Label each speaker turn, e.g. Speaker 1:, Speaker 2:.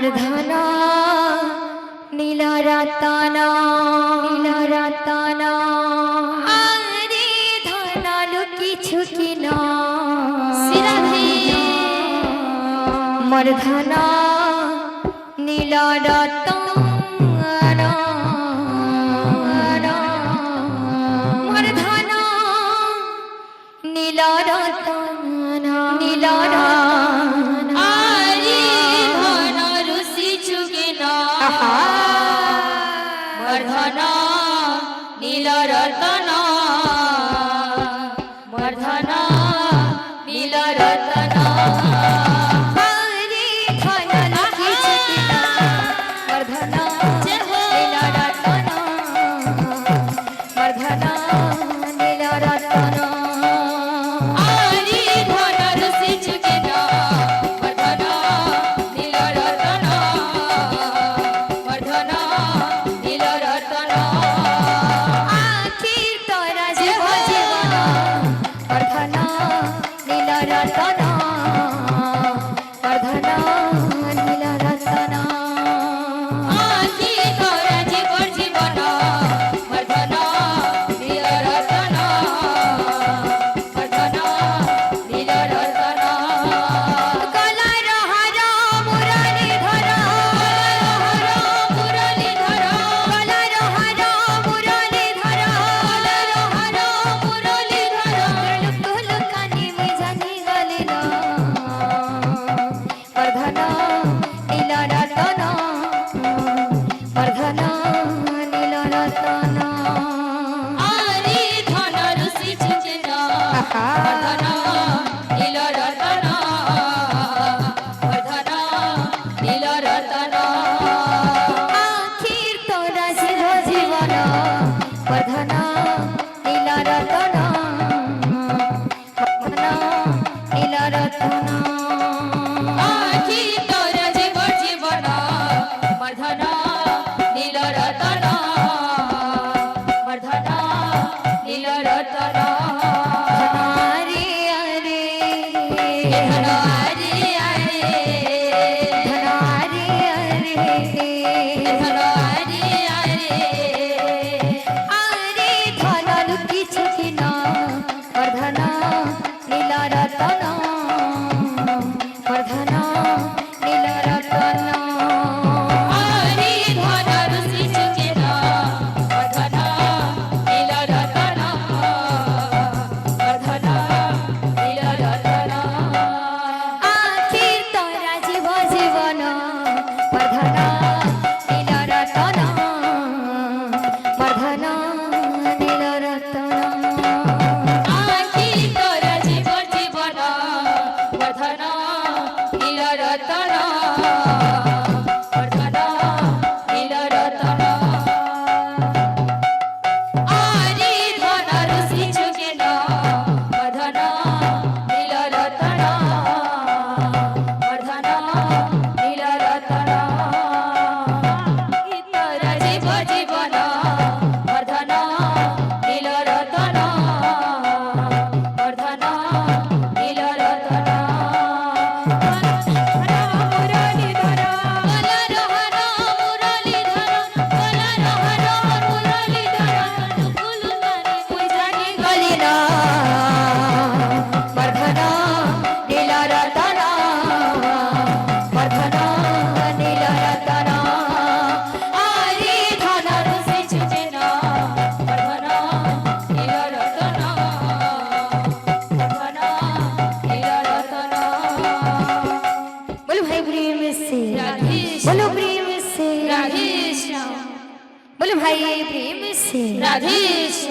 Speaker 1: মর্ধনা নীলরতনা নীলরতনা আরে ধনালু কিছু কিনা মর্ধনা নীলরতনা মর্ধনা নীলরতনা নীলরতনা
Speaker 2: মর্ধনা নীলরতনা মর্ধনা নীলরতনা
Speaker 1: আরে ধনালু কিছু কিনা মর্ধনা নীলরতনা মর্ধনা নীলরতনা
Speaker 2: আরে ধনালু কিছু কিনা মর্ধনা নীলরতনা মর্ধনা নীলরতনা
Speaker 1: আখির তোরা জীব জীবন মর্ধনা নীলরতনা মর্ধনা নীলরতনা
Speaker 2: আখি তোরা জীবন জীবন মর্ধনা নীলরতনা মর্ধনা নীলরতনা
Speaker 1: কলার হার মুরলীধর
Speaker 2: মুরলীধর
Speaker 1: কলার হার মুরলীধর
Speaker 2: মুরলীধর
Speaker 1: লুকানি মে জানি গলিল মর্ধনা নীলরতনা মর্ধনা নীলরতনা
Speaker 2: আরে ধনর সিচুকেনা মর্ধনা নীলরতনা মর্ধনা নীলরতনা
Speaker 1: আখির তোরা জীব জীবন মর্ধনা নীলরতনা মর্ধনা নীলরতনা
Speaker 2: আখি তোরা জীবন জীবন মর্ধনা নীলরতনা মর্ধনা নীলরতনা
Speaker 1: ধনারে আরে
Speaker 2: ধনারে আরে
Speaker 1: ধনারে আরে
Speaker 2: ধনারে আরে
Speaker 1: আরে ধনালু কিছু কিনা মর্ধনা নীলরতনা মর্ধনা নীলরতনা
Speaker 2: আরে ধনর সিচুকেনা মর্ধনা নীলরতনা মর্ধনা নীলরতনা
Speaker 1: আখির তোরা জীব জীবন মর্ধনা নীলরতনা মর্ধনা নীলরতনা
Speaker 2: আখি তোরা জীবন জীবন মর্ধনা নীলরতনা মর্ধনা নীলরতনা আরে ধনর সিচুকেনা মর্ধনা নীলরতনা মর্ধনা নীলরতনা তোরা জীবন জীবন মর্ধনা নীলরতনা মর্ধনা নীলরতনা মুরলীধর কলার হার মুরলীধর কলার হার মুরলীধর ফুলদানি পূজানি
Speaker 1: গলিল মর্ধনা নীলরতনা মর্ধনা নীলরতনা
Speaker 2: আরে ধনর সিচুকেনা মর্ধনা নীলরতনা মর্ধনা নীলরতনা
Speaker 1: बोलो भाई प्रेम से
Speaker 2: राधे
Speaker 1: बोलो प्रेम से
Speaker 2: राधे श्याम
Speaker 1: बोलो भाई प्रेम से
Speaker 2: राधे